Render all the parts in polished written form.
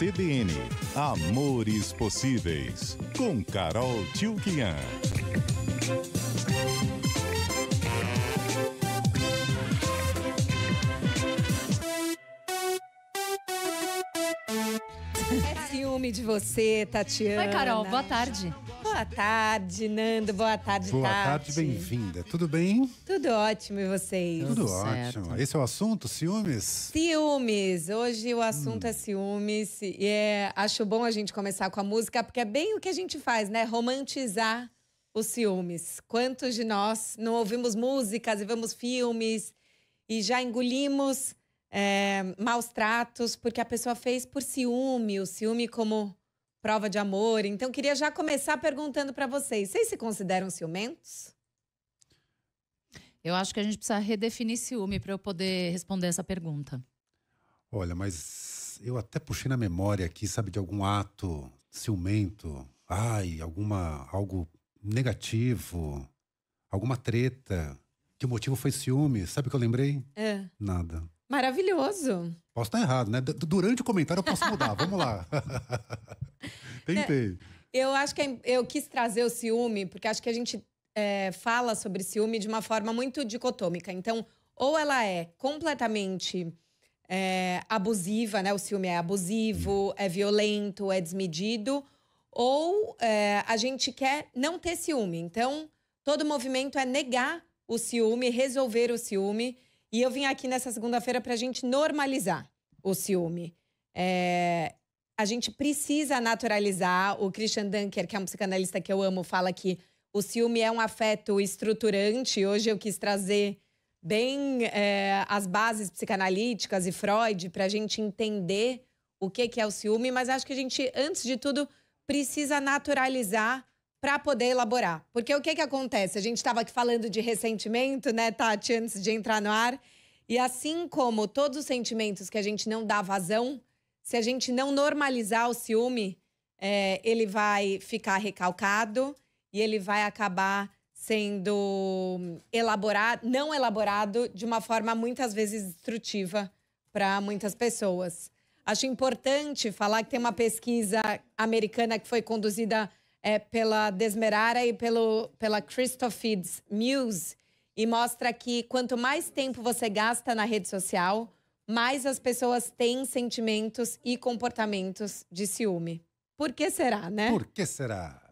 CBN. Amores Possíveis, com Carol Tchulkian. É ciúme de você, Tatiana. Oi, Carol, boa tarde. Boa tarde, Nando. Boa tarde, Boa Tati. tarde, bem-vinda. Tudo bem? Tudo ótimo, e vocês? Tudo certo. ótimo. Esse é o assunto, ciúmes? Ciúmes. Hoje o assunto é ciúmes. E acho bom a gente começar com a música, porque é bem o que a gente faz, né? Romantizar os ciúmes. Quantos de nós não ouvimos músicas e vemos filmes e já engolimos maus tratos porque a pessoa fez por ciúme, o ciúme como prova de amor. Então, queria já começar perguntando para vocês. Vocês se consideram ciumentos? Eu acho que a gente precisa redefinir ciúme para eu poder responder essa pergunta. Olha, mas eu até puxei na memória aqui, sabe, de algum ato ciumento. Ai, algo negativo, alguma treta, que o motivo foi ciúme. Sabe o que eu lembrei? Nada. Maravilhoso. Posso estar errado, né? Durante o comentário eu posso mudar. Vamos lá. Tentei. Eu acho que eu quis trazer o ciúme, porque acho que a gente fala sobre ciúme de uma forma muito dicotômica. Então, ou ela é completamente abusiva, né? O ciúme é abusivo, é violento, é desmedido. Ou a gente quer não ter ciúme. Então, todo movimento é negar o ciúme, resolver o ciúme. E eu vim aqui nessa segunda-feira para a gente normalizar o ciúme. A gente precisa naturalizar. O Christian Dunker, que é um psicanalista que eu amo, fala que o ciúme é um afeto estruturante. Hoje eu quis trazer bem as bases psicanalíticas e Freud para a gente entender o que é o ciúme. Mas acho que a gente, antes de tudo, precisa naturalizar para poder elaborar. Porque o que acontece? A gente estava aqui falando de ressentimento, né, Tati, antes de entrar no ar. E assim como todos os sentimentos que a gente não dá vazão, se a gente não normalizar o ciúme, ele vai ficar recalcado e ele vai acabar sendo não elaborado de uma forma muitas vezes destrutiva para muitas pessoas. Acho importante falar que tem uma pesquisa americana que foi conduzida pela Desmerara e pela Christopher Muse, e mostra que quanto mais tempo você gasta na rede social, mais as pessoas têm sentimentos e comportamentos de ciúme. Por que será, né? Por que será?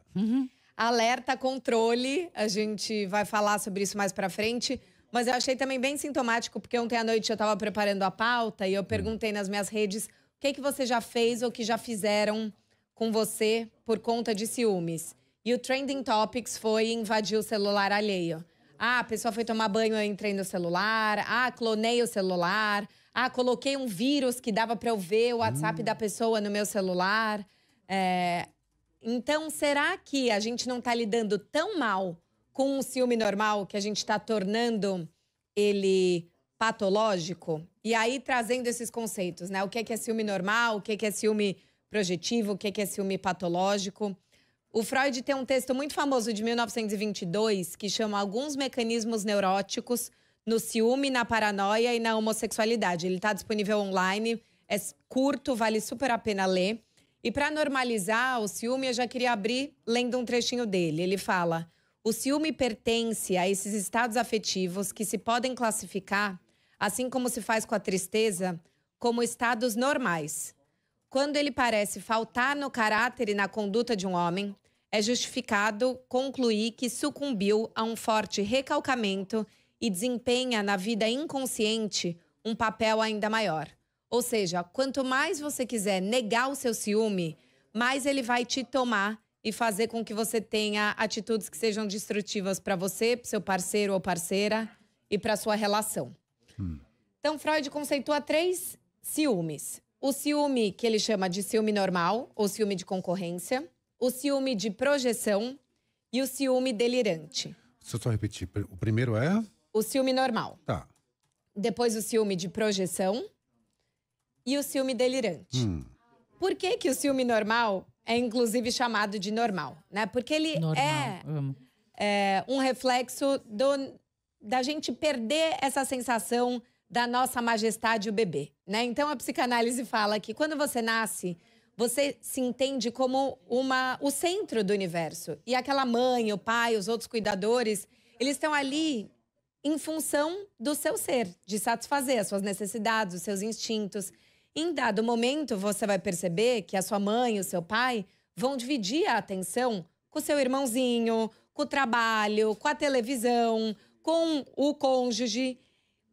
Alerta, controle, a gente vai falar sobre isso mais pra frente, mas eu achei também bem sintomático, porque ontem à noite eu estava preparando a pauta e eu perguntei nas minhas redes o que você já fez ou que já fizeram com você por conta de ciúmes. E o Trending Topics foi invadir o celular alheio. A pessoa foi tomar banho, eu entrei no celular. Clonei o celular. Coloquei um vírus que dava para eu ver o WhatsApp da pessoa no meu celular. Então, será que a gente não está lidando tão mal com um ciúme normal que a gente está tornando ele patológico? E aí, trazendo esses conceitos, né? O que é ciúme normal, o que é ciúme projetivo, o que é ciúme patológico. O Freud tem um texto muito famoso de 1922 que chama Alguns Mecanismos Neuróticos no Ciúme, na Paranoia e na Homossexualidade. Ele está disponível online, é curto, vale super a pena ler. E para normalizar o ciúme, eu já queria abrir lendo um trechinho dele. Ele fala: o ciúme pertence a esses estados afetivos que se podem classificar, assim como se faz com a tristeza, como estados normais. Quando ele parece faltar no caráter e na conduta de um homem, é justificado concluir que sucumbiu a um forte recalcamento e desempenha na vida inconsciente um papel ainda maior. Ou seja, quanto mais você quiser negar o seu ciúme, mais ele vai te tomar e fazer com que você tenha atitudes que sejam destrutivas para você, para seu parceiro ou parceira e para sua relação. Então, Freud conceitua 3 ciúmes. O ciúme que ele chama de ciúme normal, ou ciúme de concorrência, o ciúme de projeção e o ciúme delirante. Deixa eu só repetir. O primeiro é? O ciúme normal. Tá. Depois o ciúme de projeção e o ciúme delirante. Por que o ciúme normal é inclusive chamado de normal, né? Porque ele é um reflexo da gente perder essa sensação da nossa majestade, o bebê, né? Então a psicanálise fala que quando você nasce, você se entende como o centro do universo. E aquela mãe, o pai, os outros cuidadores, eles estão ali em função do seu ser, de satisfazer as suas necessidades, os seus instintos. Em dado momento, você vai perceber que a sua mãe e o seu pai vão dividir a atenção com o seu irmãozinho, com o trabalho, com a televisão, com o cônjuge.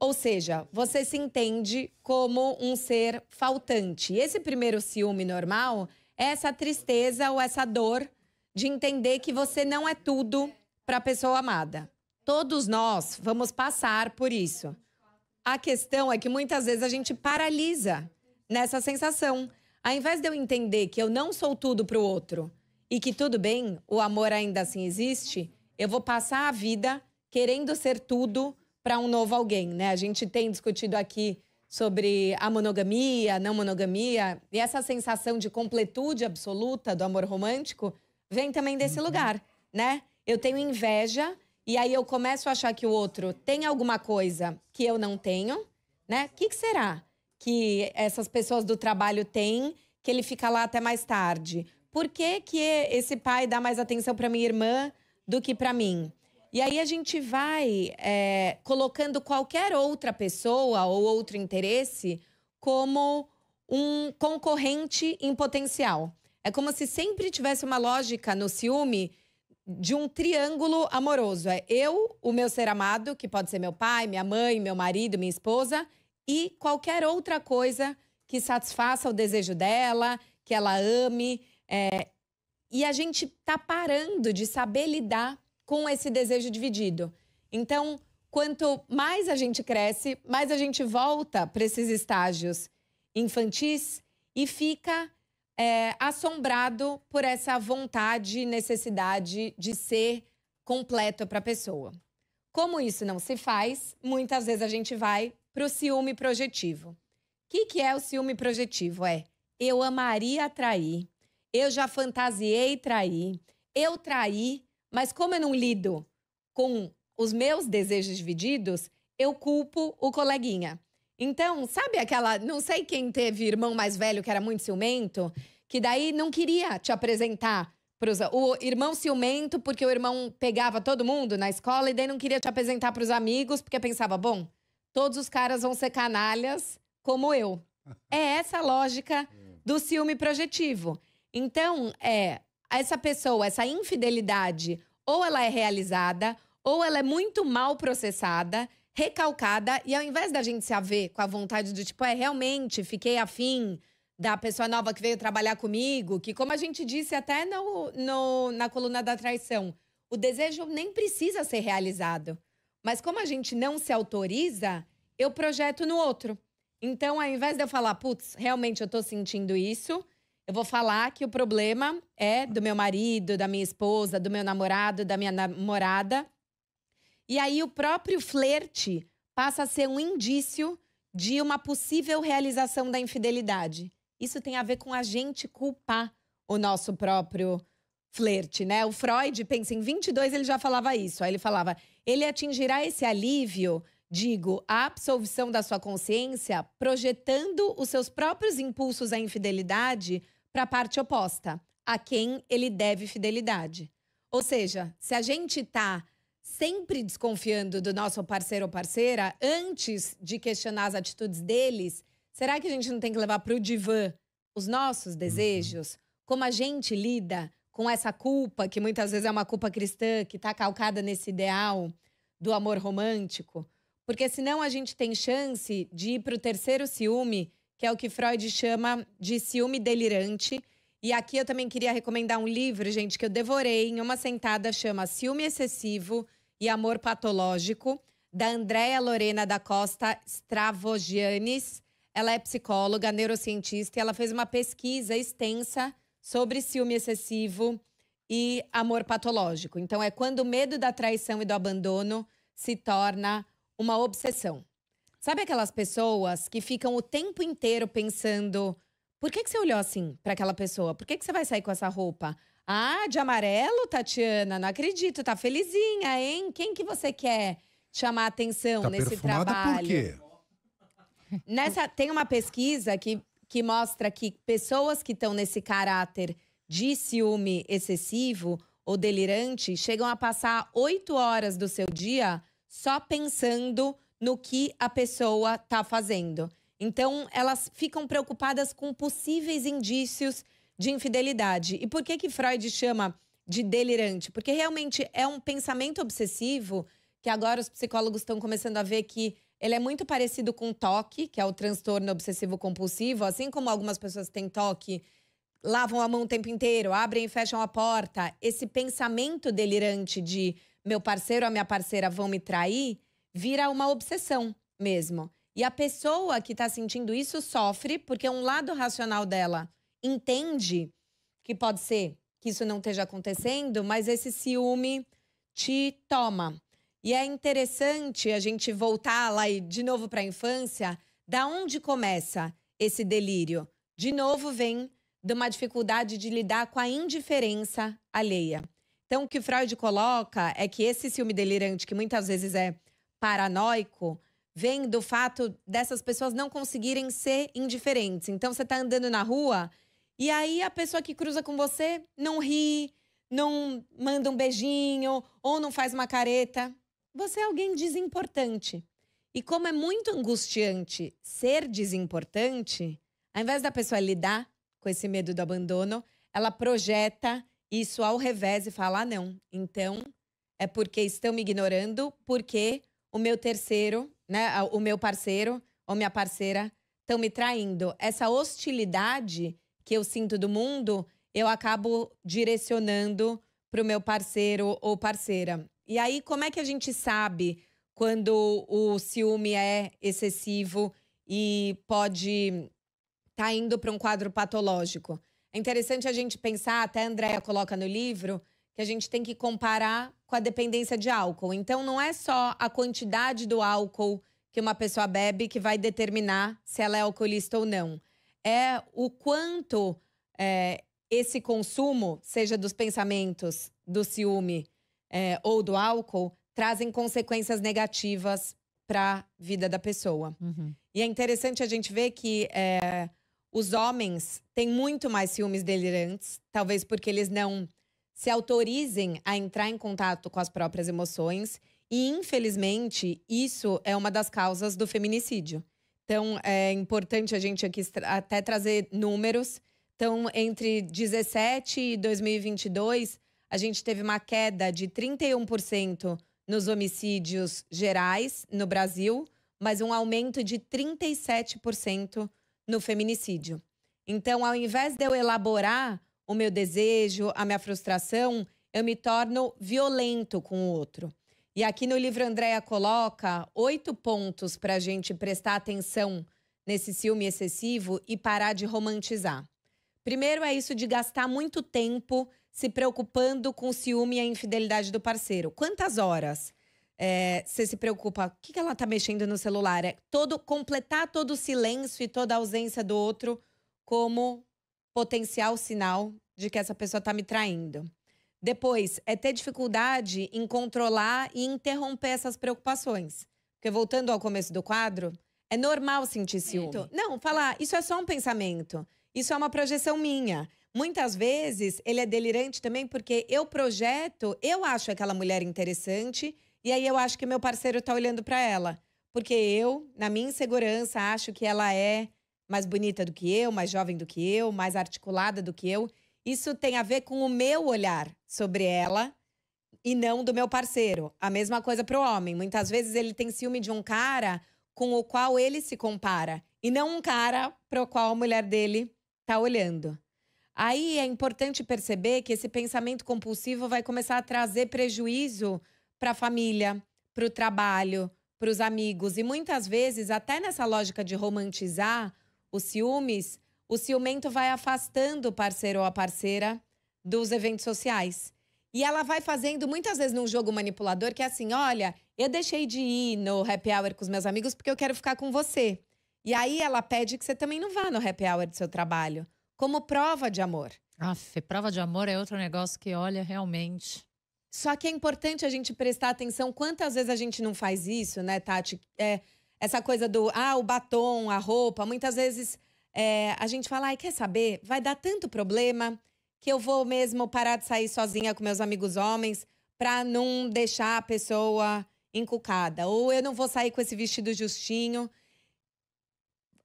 Ou seja, você se entende como um ser faltante. E esse primeiro ciúme normal é essa tristeza ou essa dor de entender que você não é tudo para a pessoa amada. Todos nós vamos passar por isso. A questão é que muitas vezes a gente paralisa nessa sensação. Ao invés de eu entender que eu não sou tudo para o outro e que tudo bem, o amor ainda assim existe, eu vou passar a vida querendo ser tudo para um novo alguém, né? A gente tem discutido aqui sobre a monogamia, a não monogamia, e essa sensação de completude absoluta do amor romântico vem também desse lugar, né? Eu tenho inveja e aí eu começo a achar que o outro tem alguma coisa que eu não tenho, né? O que será que essas pessoas do trabalho têm que ele fica lá até mais tarde? Por que que esse pai dá mais atenção para minha irmã do que para mim? E aí a gente vai colocando qualquer outra pessoa ou outro interesse como um concorrente em potencial. É como se sempre tivesse uma lógica no ciúme de um triângulo amoroso. É eu, o meu ser amado, que pode ser meu pai, minha mãe, meu marido, minha esposa, e qualquer outra coisa que satisfaça o desejo dela, que ela ame. E a gente tá parando de saber lidar com esse desejo dividido. Então, quanto mais a gente cresce, mais a gente volta para esses estágios infantis e fica assombrado por essa vontade e necessidade de ser completo para a pessoa. Como isso não se faz, muitas vezes a gente vai para o ciúme projetivo. O que é o ciúme projetivo? Eu amaria trair, eu já fantasiei trair, eu traí, mas como eu não lido com os meus desejos divididos, eu culpo o coleguinha. Então, sabe aquela... Não sei quem teve irmão mais velho que era muito ciumento, que daí não queria te apresentar pros... O irmão ciumento porque o irmão pegava todo mundo na escola e daí não queria te apresentar para os amigos porque pensava, bom, todos os caras vão ser canalhas como eu. É essa a lógica do ciúme projetivo. Então, essa pessoa, essa infidelidade, ou ela é realizada, ou ela é muito mal processada, recalcada, e ao invés da gente se haver com a vontade do tipo, realmente, fiquei afim da pessoa nova que veio trabalhar comigo, que como a gente disse até na coluna da traição, o desejo nem precisa ser realizado. Mas como a gente não se autoriza, eu projeto no outro. Então, ao invés de eu falar, putz, realmente eu tô sentindo isso, eu vou falar que o problema é do meu marido, da minha esposa, do meu namorado, da minha namorada. E aí o próprio flerte passa a ser um indício de uma possível realização da infidelidade. Isso tem a ver com a gente culpar o nosso próprio flerte, né? O Freud, pensa, em 22 ele já falava isso. Aí ele falava, ele atingirá esse alívio, digo, a absolvição da sua consciência, projetando os seus próprios impulsos à infidelidade para a parte oposta, a quem ele deve fidelidade. Ou seja, se a gente tá sempre desconfiando do nosso parceiro ou parceira, antes de questionar as atitudes deles, será que a gente não tem que levar para o divã os nossos desejos? Como a gente lida com essa culpa, que muitas vezes é uma culpa cristã, que está calcada nesse ideal do amor romântico? Porque senão a gente tem chance de ir para o terceiro ciúme, que é o que Freud chama de ciúme delirante. E aqui eu também queria recomendar um livro, gente, que eu devorei em uma sentada, chama Ciúme Excessivo e Amor Patológico, da Andréa Lorena da Costa Stravogianis. Ela é psicóloga, neurocientista, e ela fez uma pesquisa extensa sobre ciúme excessivo e amor patológico. Então, é quando o medo da traição e do abandono se torna uma obsessão. Sabe aquelas pessoas que ficam o tempo inteiro pensando, por que você olhou assim para aquela pessoa? Por que você vai sair com essa roupa? Ah, de amarelo, Tatiana? Não acredito, tá felizinha, hein? Quem que você quer chamar atenção nesse trabalho? Por quê? Tem uma pesquisa que que mostra que pessoas que estão nesse caráter de ciúme excessivo ou delirante chegam a passar 8 horas do seu dia só pensando no que a pessoa está fazendo. Então, elas ficam preocupadas com possíveis indícios de infidelidade. E por que Freud chama de delirante? Porque realmente é um pensamento obsessivo que agora os psicólogos estão começando a ver que ele é muito parecido com TOC, que é o transtorno obsessivo-compulsivo. Assim como algumas pessoas têm TOC, lavam a mão o tempo inteiro, abrem e fecham a porta. Esse pensamento delirante de meu parceiro ou minha parceira vão me trair, vira uma obsessão mesmo. E a pessoa que está sentindo isso sofre porque um lado racional dela entende que pode ser que isso não esteja acontecendo, mas esse ciúme te toma. E é interessante a gente voltar lá e de novo para a infância, da onde começa esse delírio? De novo vem de uma dificuldade de lidar com a indiferença alheia. Então, o que Freud coloca é que esse ciúme delirante, que muitas vezes é paranoico, vem do fato dessas pessoas não conseguirem ser indiferentes. Então, você está andando na rua e aí a pessoa que cruza com você não ri, não manda um beijinho ou não faz uma careta. Você é alguém desimportante. E como é muito angustiante ser desimportante, ao invés da pessoa lidar com esse medo do abandono, ela projeta isso ao revés e fala, não, então é porque estão me ignorando, porque o meu terceiro, né, o meu parceiro ou minha parceira estão me traindo. Essa hostilidade que eu sinto do mundo, eu acabo direcionando para o meu parceiro ou parceira. E aí, como é que a gente sabe quando o ciúme é excessivo e pode estar indo para um quadro patológico? É interessante a gente pensar, até a Andrea coloca no livro, que a gente tem que comparar com a dependência de álcool. Então, não é só a quantidade do álcool que uma pessoa bebe que vai determinar se ela é alcoolista ou não. É o quanto esse consumo, seja dos pensamentos, do ciúme ou do álcool, trazem consequências negativas para a vida da pessoa. Uhum. E é interessante a gente ver que os homens têm muito mais ciúmes delirantes, talvez porque eles não se autorizem a entrar em contato com as próprias emoções. E, infelizmente, isso é uma das causas do feminicídio. Então, é importante a gente aqui até trazer números. Então, entre 2017 e 2022, a gente teve uma queda de 31% nos homicídios gerais no Brasil, mas um aumento de 37% no feminicídio. Então, ao invés de eu elaborar o meu desejo, a minha frustração, eu me torno violento com o outro. E aqui no livro, Andrea coloca 8 pontos para a gente prestar atenção nesse ciúme excessivo e parar de romantizar. Primeiro é isso de gastar muito tempo se preocupando com o ciúme e a infidelidade do parceiro. Quantas horas você se preocupa? O que ela está mexendo no celular? Completar todo o silêncio e toda a ausência do outro como potencial sinal de que essa pessoa está me traindo. Depois, é ter dificuldade em controlar e interromper essas preocupações. Porque, voltando ao começo do quadro, é normal sentir ciúme. Não, falar, isso é só um pensamento. Isso é uma projeção minha. Muitas vezes, ele é delirante também porque eu projeto, eu acho aquela mulher interessante e aí eu acho que meu parceiro tá olhando para ela. Porque eu, na minha insegurança, acho que ela é mais bonita do que eu, mais jovem do que eu, mais articulada do que eu. Isso tem a ver com o meu olhar sobre ela e não do meu parceiro. A mesma coisa para o homem. Muitas vezes ele tem ciúme de um cara com o qual ele se compara e não um cara para o qual a mulher dele tá olhando. Aí é importante perceber que esse pensamento compulsivo vai começar a trazer prejuízo para a família, para o trabalho, para os amigos. E muitas vezes, até nessa lógica de romantizar os ciúmes, o ciumento vai afastando o parceiro ou a parceira dos eventos sociais. E ela vai fazendo, muitas vezes, num jogo manipulador, que é assim, olha, eu deixei de ir no happy hour com os meus amigos porque eu quero ficar com você. E aí ela pede que você também não vá no happy hour do seu trabalho, como prova de amor. Aff, prova de amor é outro negócio que, olha, realmente... Só que é importante a gente prestar atenção quantas vezes a gente não faz isso, né, Tati? Essa coisa do, o batom, a roupa, muitas vezes... a gente fala, ai, quer saber? Vai dar tanto problema que eu vou mesmo parar de sair sozinha com meus amigos homens pra não deixar a pessoa encucada. Ou eu não vou sair com esse vestido justinho.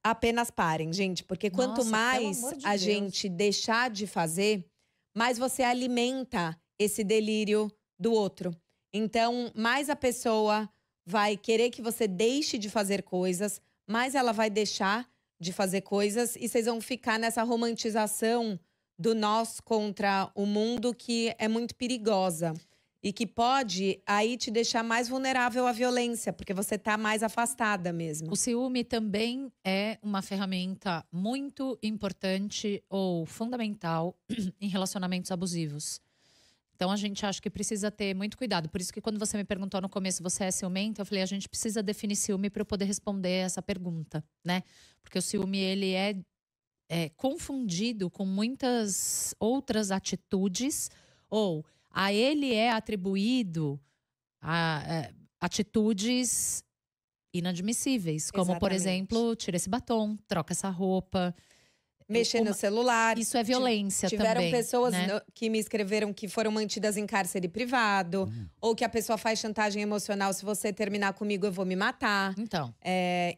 Apenas parem, gente. Porque quanto Nossa, mais pelo amor de a Deus. gente deixar de fazer, mais você alimenta esse delírio do outro. Então, mais a pessoa vai querer que você deixe de fazer coisas, mais ela vai deixar de fazer coisas e vocês vão ficar nessa romantização do nós contra o mundo que é muito perigosa e que pode aí te deixar mais vulnerável à violência, porque você tá mais afastada mesmo. O ciúme também é uma ferramenta muito importante ou fundamental em relacionamentos abusivos. Então a gente acha que precisa ter muito cuidado. Por isso que quando você me perguntou no começo, você é ciumenta? Eu falei, a gente precisa definir ciúme para eu poder responder essa pergunta, né? Porque o ciúme, ele é confundido com muitas outras atitudes, ou a ele é atribuído atitudes inadmissíveis, como, por Exatamente. exemplo, tira esse batom, troca essa roupa. Mexer no celular. Isso é violência Tiveram também. pessoas né? que me escreveram que foram mantidas em cárcere privado, ou que a pessoa faz chantagem emocional, se você terminar comigo eu vou me matar. Então,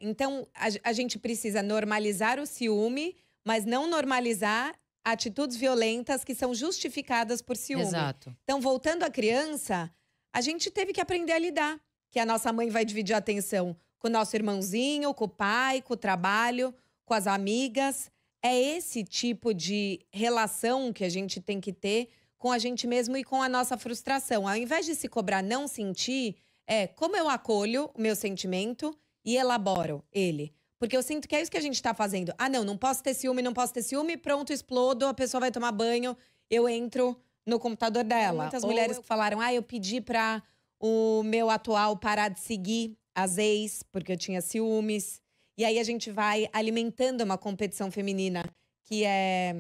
Então, a gente precisa normalizar o ciúme, mas não normalizar atitudes violentas que são justificadas por ciúme. exato. Então, voltando à criança, a gente teve que aprender a lidar. Que a nossa mãe vai dividir a atenção com o nosso irmãozinho, com o pai, com o trabalho, com as amigas. É esse tipo de relação que a gente tem que ter com a gente mesmo e com a nossa frustração. Ao invés de se cobrar não sentir, como eu acolho o meu sentimento e elaboro ele. Porque eu sinto que é isso que a gente tá fazendo. Ah, não posso ter ciúme, pronto, explodo, a pessoa vai tomar banho, eu entro no computador dela. Muitas mulheres que falaram, eu pedi pra o meu atual parar de seguir as ex, porque eu tinha ciúmes. E aí a gente vai alimentando uma competição feminina que é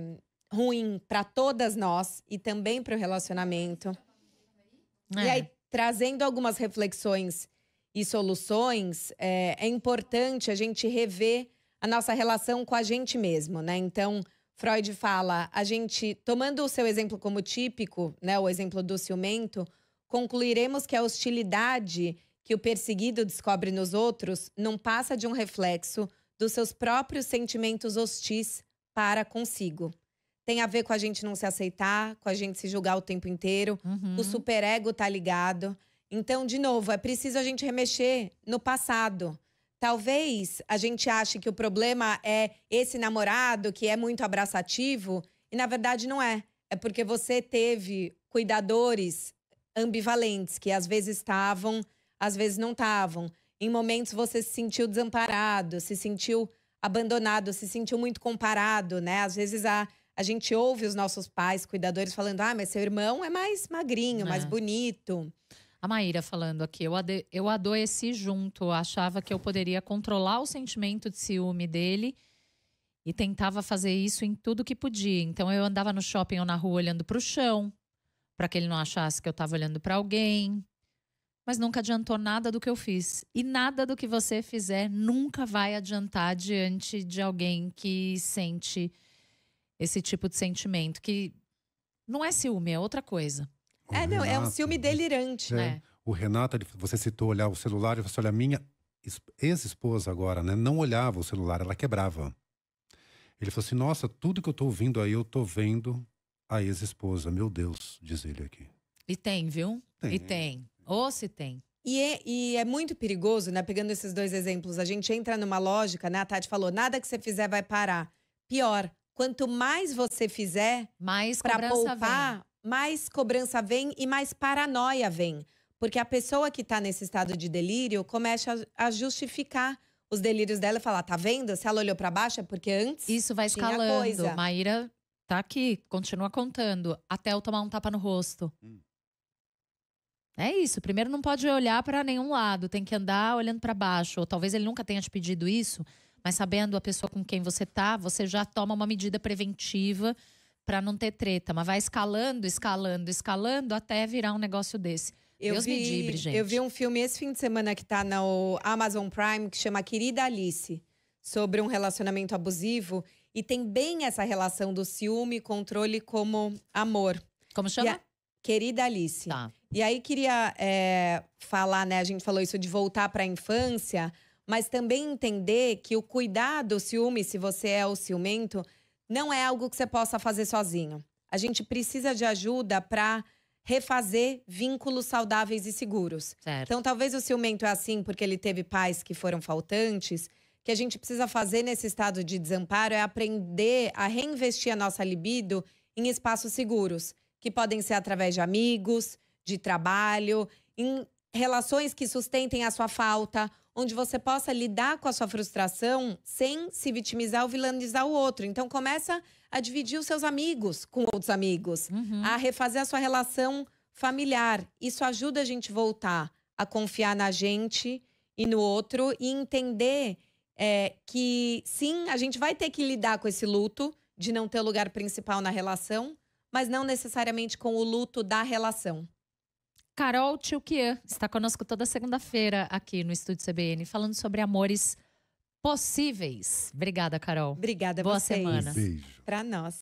ruim pra todas nós e também pro relacionamento. E aí, trazendo algumas reflexões e soluções, é importante a gente rever a nossa relação com a gente mesmo, né? Então, Freud fala, a gente, tomando o seu exemplo como típico, né, o exemplo do ciumento, concluiremos que a hostilidade que o perseguido descobre nos outros não passa de um reflexo dos seus próprios sentimentos hostis para consigo. Tem a ver com a gente não se aceitar, com a gente se julgar o tempo inteiro, o superego tá ligado. Então, de novo, é preciso a gente remexer no passado. Talvez a gente ache que o problema é esse namorado que é muito abraçativo, e na verdade não é. É porque você teve cuidadores ambivalentes, que às vezes estavam, às vezes não estavam. Em momentos você se sentiu desamparado, se sentiu abandonado, se sentiu muito comparado, né? Às vezes a gente ouve os nossos pais, cuidadores, falando, mas seu irmão é mais magrinho, mais bonito. A Maíra falando aqui, eu adoeci junto, achava que eu poderia controlar o sentimento de ciúme dele e tentava fazer isso em tudo que podia. Então eu andava no shopping ou na rua olhando para o chão, para que ele não achasse que eu estava olhando para alguém. Mas nunca adiantou nada do que eu fiz. E nada do que você fizer nunca vai adiantar diante de alguém que sente esse tipo de sentimento. Que não é ciúme, é outra coisa. É um ciúme delirante, né? O Renato, você citou olhar o celular e você olha, a minha ex-esposa agora, né? Não olhava o celular, ela quebrava. Ele falou assim, nossa, tudo que eu tô ouvindo aí, eu tô vendo a ex-esposa. Meu Deus, diz ele aqui. E tem, viu? Tem. E tem. Ou se tem. E é muito perigoso, né? Pegando esses dois exemplos, a gente entra numa lógica, né? A Tati falou, nada que você fizer vai parar. Pior, quanto mais você fizer Mais pra cobrança poupar, mais cobrança vem e mais paranoia vem. Porque a pessoa que tá nesse estado de delírio começa a justificar os delírios dela e falar, tá vendo? Se ela olhou pra baixo é porque antes Isso vai tinha escalando. coisa. Maíra tá aqui, continua contando. Até eu tomar um tapa no rosto. É isso. Primeiro não pode olhar pra nenhum lado. Tem que andar olhando pra baixo. Ou talvez ele nunca tenha te pedido isso. Mas sabendo a pessoa com quem você tá, você já toma uma medida preventiva pra não ter treta. Mas vai escalando, escalando, escalando até virar um negócio desse. Deus me livre, gente. Eu vi um filme esse fim de semana que tá no Amazon Prime, que chama Querida Alice. sobre um relacionamento abusivo e tem bem essa relação do ciúme, controle como amor. Como chama? Querida Alice. Tá. E aí queria falar, né? A gente falou isso de voltar para a infância, mas também entender que o cuidado, o ciúme, se você é o ciumento, não é algo que você possa fazer sozinho. A gente precisa de ajuda para refazer vínculos saudáveis e seguros. Certo. Então, talvez o ciumento é assim porque ele teve pais que foram faltantes. O que a gente precisa fazer nesse estado de desamparo é aprender a reinvestir a nossa libido em espaços seguros, que podem ser através de amigos, de trabalho, em relações que sustentem a sua falta, onde você possa lidar com a sua frustração sem se vitimizar ou vilanizar o outro. Então, começa a dividir os seus amigos com outros amigos, a refazer a sua relação familiar. Isso ajuda a gente voltar a confiar na gente e no outro e entender que, sim, a gente vai ter que lidar com esse luto de não ter o lugar principal na relação, mas não necessariamente com o luto da relação. Carol Tchilquian está conosco toda segunda-feira aqui no Estúdio CBN, falando sobre amores possíveis. Obrigada, Carol. Obrigada a Boa vocês. semana. Beijo. Para nós.